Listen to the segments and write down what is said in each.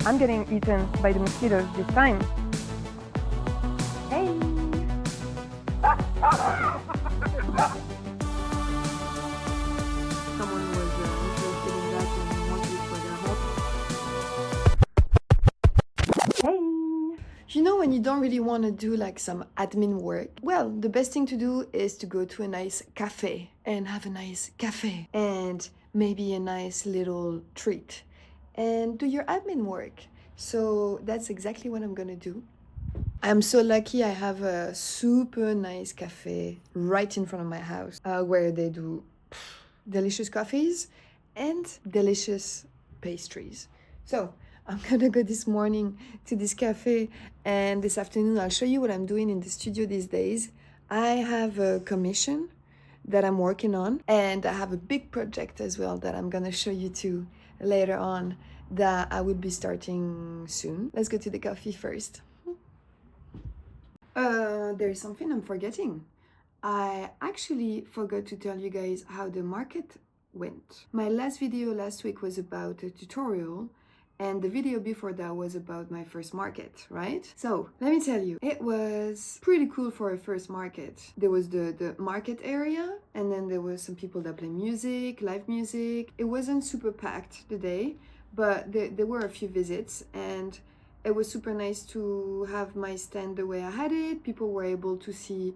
I'm getting eaten by the mosquitoes this time. Hey! Someone was interested in that and wanted it for their home. Hey! You know when you don't really want to do like some admin work? Well, the best thing to do is to go to a nice cafe and have a nice cafe and maybe a nice little treat and do your admin work. So that's exactly what I'm gonna do. I'm so lucky I have a super nice cafe right in front of my house where they do delicious coffees and delicious pastries. So I'm gonna go this morning to this cafe and this afternoon I'll show you what I'm doing in the studio these days. I have a commission that I'm working on and I have a big project as well that I'm gonna show you too later on that I will be starting soon. Let's go to the coffee first. There's something I'm forgetting. I actually forgot to tell you guys how the market went. My last video last week was about a tutorial and the video before that was about my first market, right? So let me tell you, it was pretty cool for a first market. There was the market area and then there was some people that play music, live music. It wasn't super packed the day, but there were a few visits and it was super nice to have my stand the way I had it. People were able to see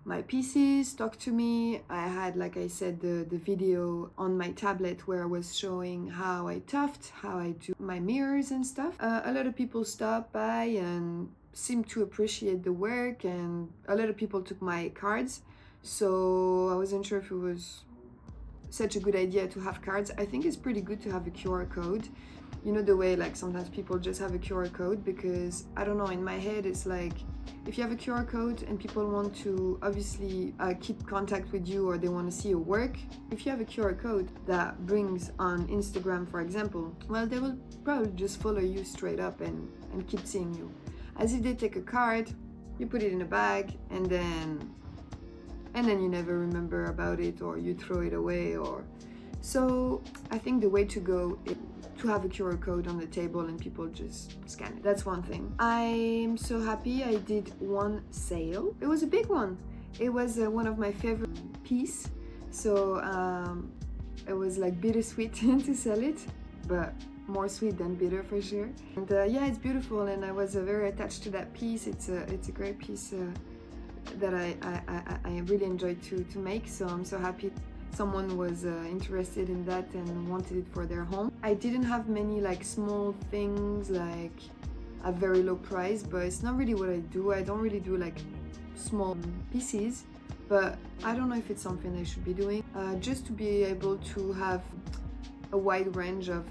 my pieces, talk to me. I had, like I said, the video on my tablet where I was showing how I tuft, how I do my mirrors and stuff. A lot of people stopped by and seemed to appreciate the work and a lot of people took my cards. So I wasn't sure if it was such a good idea to have cards. I think it's pretty good to have a QR code. You know, the way like sometimes people just have a QR code, because I don't know, in my head it's like if you have a QR code and people want to obviously keep contact with you or they want to see your work, if you have a QR code that brings on Instagram, for example, well, they will probably just follow you straight up and keep seeing you. As if they take a card, you put it in a bag and then you never remember about it or you throw it away. Or so I think the way to go is to have a QR code on the table and people just scan it. That's one thing. I'm so happy I did one sale. It was a big one. It was one of my favorite piece. So it was like bittersweet to sell it, but more sweet than bitter for sure. And yeah, it's beautiful and I was very attached to that piece. It's a great piece that I really enjoyed to make. So I'm so happy someone was interested in that and wanted it for their home. I didn't have many like small things like a very low price, but it's not really what I do. I don't really do like small pieces, but I don't know if it's something I should be doing. Just to be able to have a wide range of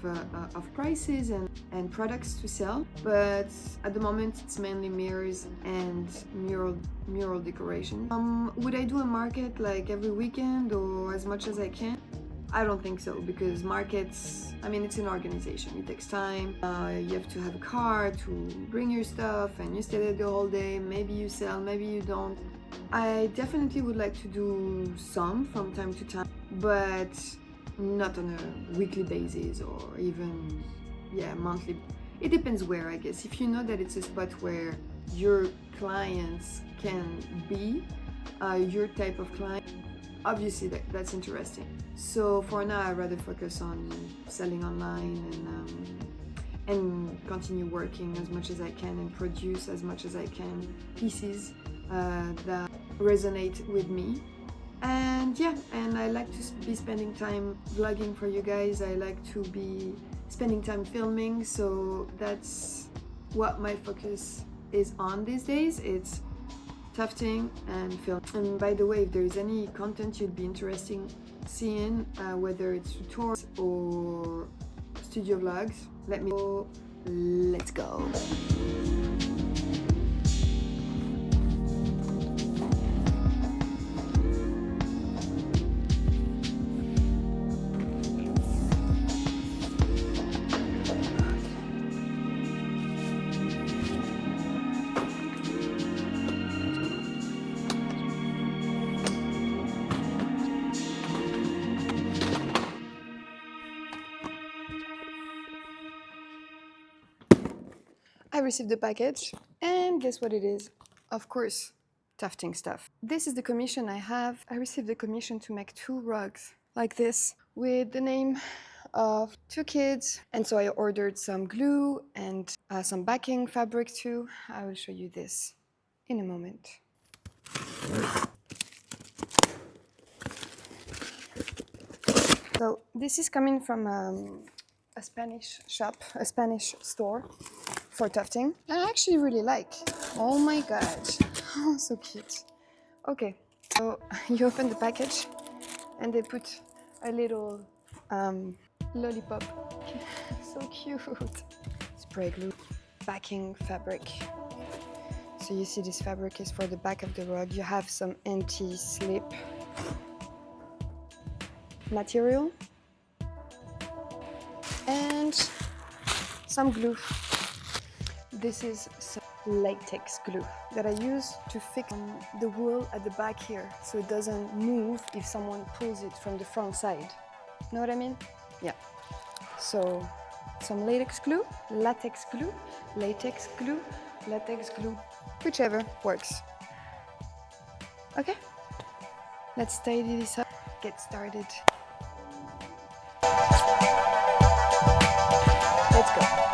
prices and products to sell, but at the moment it's mainly mirrors and mural decoration. Would I do a market like every weekend or as much as I can? I don't think so, because markets, I mean, it's an organization. It takes time. You have to have a car to bring your stuff and you stay there the whole day. Maybe you sell, maybe you don't. I definitely would like to do some from time to time, but not on a weekly basis or even monthly. It depends where, I guess. If you know that it's a spot where your clients can be your type of client, obviously that's interesting. So for now I'd rather focus on selling online and continue working as much as I can and produce as much as I can pieces that resonate with me. And yeah, and I like to be spending time vlogging for you guys. I like to be spending time filming, so that's what my focus is on these days. It's tufting and film. And by the way, if there's any content you'd be interested in seeing, whether it's tutorials or studio vlogs, let me know. Let's go. I received the package, and guess what it is? Of course, tufting stuff. This is the commission I have. I received the commission to make 2 rugs like this with the name of 2 kids. And so I ordered some glue and some backing fabric too. I will show you this in a moment. So this is coming from a Spanish shop, a Spanish store for tufting. I actually really like. Oh my god, oh, so cute. Okay, so you open the package and they put a little lollipop. So cute. Spray glue, backing fabric. So you see this fabric is for the back of the rug. You have some anti-slip material and some glue. This is some latex glue that I use to fix the wool at the back here so it doesn't move if someone pulls it from the front side. Know what I mean? Yeah. So some latex glue, latex glue, latex glue, latex glue, whichever works. Okay, let's tidy this up, get started. Let's go.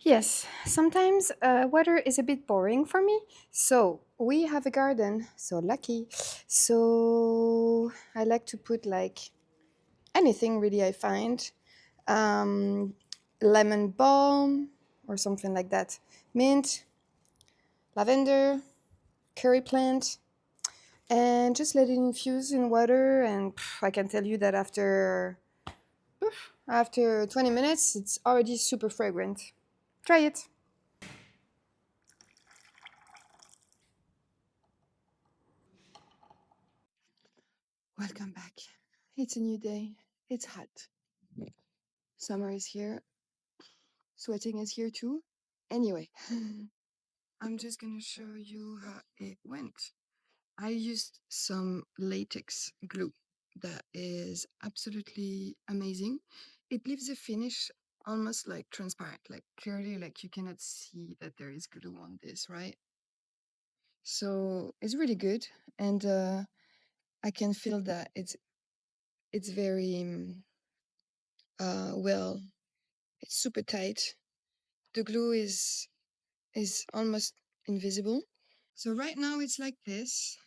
Yes, sometimes weather is a bit boring for me. So we have a garden, so lucky. So I like to put like anything really I find. Um, lemon balm or something like that. Mint, lavender, curry plant, and just let it infuse in water. And I can tell you that after 20 minutes, it's already super fragrant. Try it. Welcome back. It's a new day. It's hot. Summer is here. Sweating is here too. Anyway, I'm just gonna show you how it went. I used some latex glue that is absolutely amazing. It leaves a finish almost like transparent, like clearly like you cannot see that there is glue on this, right? So it's really good, and I can feel that it's very well. It's super tight. The glue is almost invisible. So right now it's like this,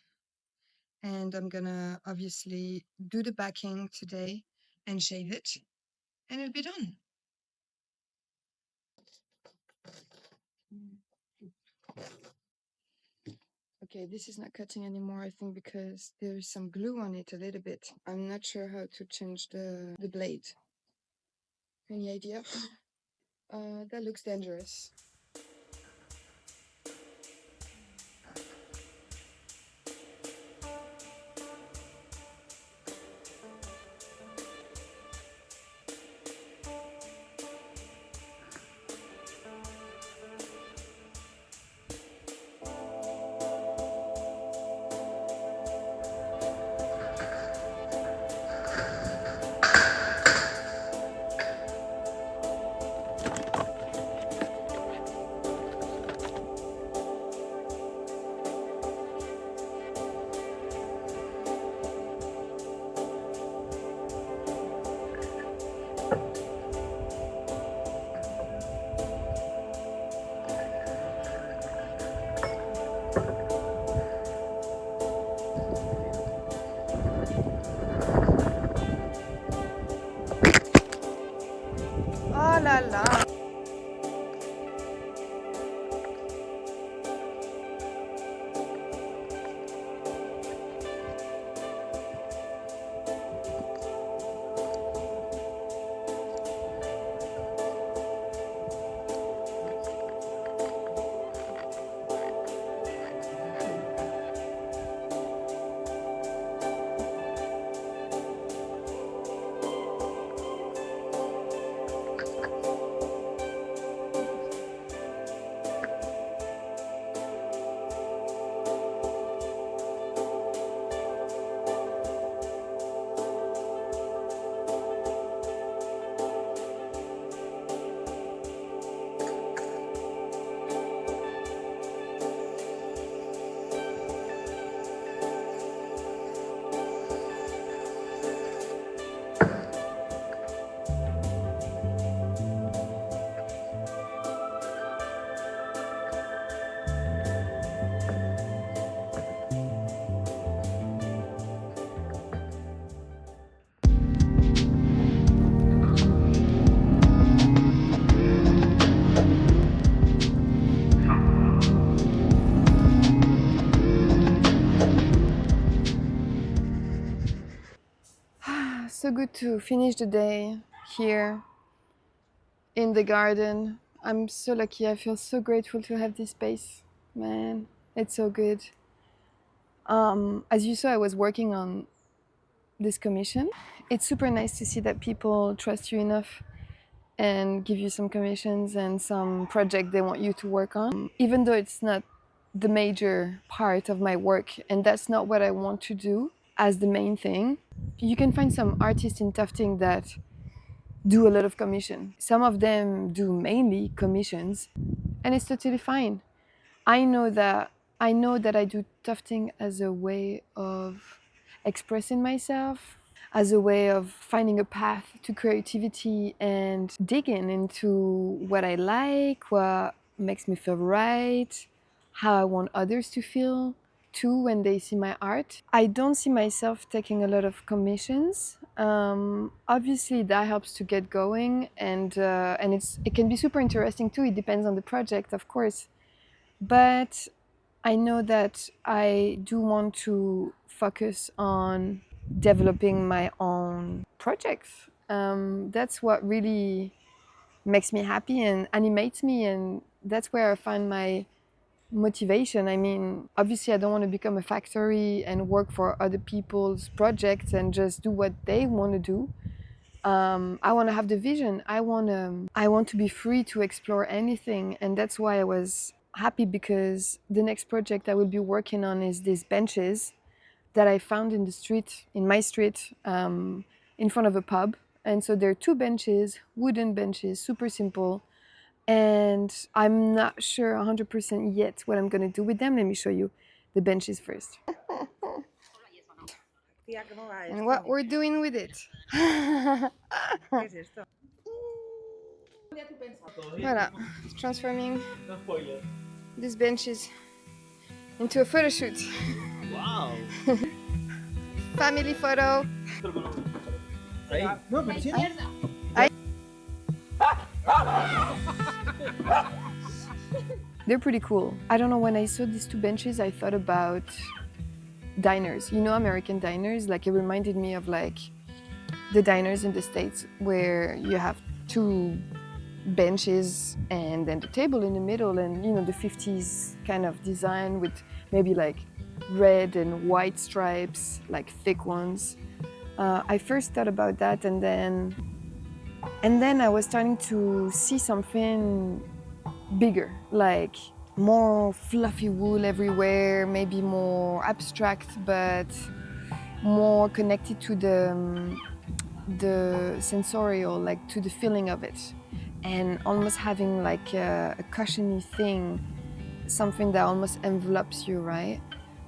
and I'm gonna obviously do the backing today and shave it, and it'll be done. Okay, this is not cutting anymore, I think, because there's some glue on it a little bit. I'm not sure how to change the blade. Any idea? That looks dangerous. so good to finish the day here in the garden. I'm so lucky. I feel so grateful to have this space. Man, it's so good. As you saw, I was working on this commission. It's super nice to see that people trust you enough and give you some commissions and some project they want you to work on, even though it's not the major part of my work and that's not what I want to do as the main thing. You can find some artists in Tufting that do a lot of commission. Some of them do mainly commissions, and it's totally fine. I know that I do Tufting as a way of expressing myself, as a way of finding a path to creativity and digging into what I like, what makes me feel right, how I want others to feel too when they see my art. I don't see myself taking a lot of commissions. Obviously, that helps to get going, and it can be super interesting too. It depends on the project, of course, but I know that I do want to focus on developing my own projects. That's what really makes me happy and animates me, and that's where I find my motivation. I mean, obviously, I don't want to become a factory and work for other people's projects and just do what they want to do. I want to have the vision. I want to be free to explore anything, and that's why I was happy because the next project I will be working on is these benches that I found in the street, in my street, in front of a pub. And so there are two benches, wooden benches, super simple. And I'm not sure 100% yet what I'm going to do with them. Let me show you the benches first. And what we're doing with it. Voilà, transforming these benches into a photo shoot. Wow! Family photo. They're pretty cool. I don't know, when I saw these two benches, I thought about diners. You know, American diners? Like, it reminded me of like the diners in the States where you have two benches and then the table in the middle, and you know, the 50s kind of design with maybe like red and white stripes, like thick ones. I first thought about that, and then I was starting to see something bigger, like more fluffy wool everywhere, maybe more abstract, but more connected to the sensorial, like to the feeling of it, and almost having like a cushiony thing, something that almost envelopes you, right?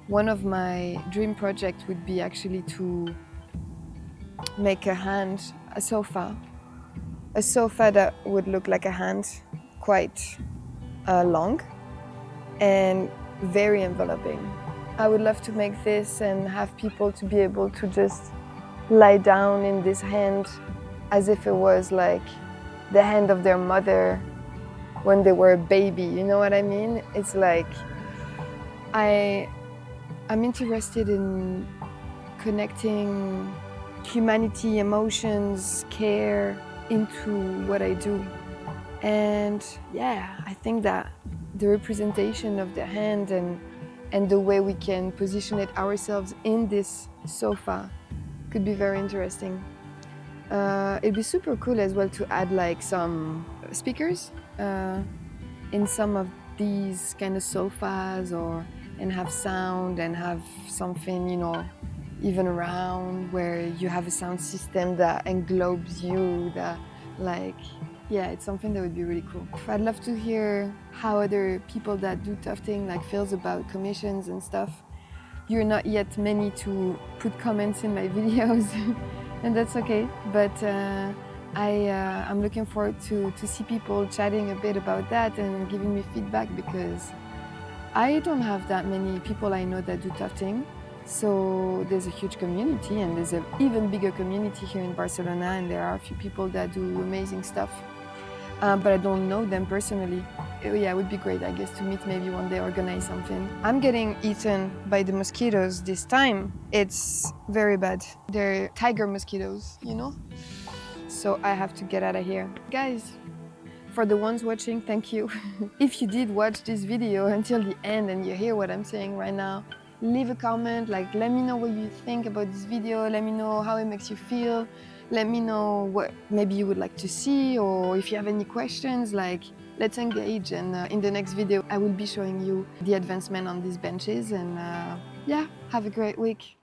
One of my dream projects would be actually to make a sofa that would look like a hand, quite long and very enveloping. I would love to make this and have people to be able to just lie down in this hand as if it was like the hand of their mother when they were a baby, you know what I mean? It's like I'm interested in connecting humanity, emotions, care into what I do. And yeah, I think that the representation of the hand and the way we can position it ourselves in this sofa could be very interesting. It'd be super cool as well to add like some speakers in some of these kind of sofas, and have sound and have something, you know, even around where you have a sound system that englobes you, that like, yeah, it's something that would be really cool. I'd love to hear how other people that do Tufting like feels about commissions and stuff. You're not yet many to put comments in my videos, and that's okay. But I'm looking forward to see people chatting a bit about that and giving me feedback, because I don't have that many people I know that do Tufting. So there's a huge community, and there's an even bigger community here in Barcelona, and there are a few people that do amazing stuff. but I don't know them personally. Yeah, it would be great, I guess, to meet maybe one day, organize something. I'm getting eaten by the mosquitoes this time. It's very bad. They're tiger mosquitoes, you know? So I have to get out of here. Guys, for the ones watching, thank you. If you did watch this video until the end and you hear what I'm saying right now, leave a comment, like let me know what you think about this video, let me know how it makes you feel, let me know what maybe you would like to see, or if you have any questions, like let's engage. And in the next video, I will be showing you the advancement on these benches. And yeah, have a great week.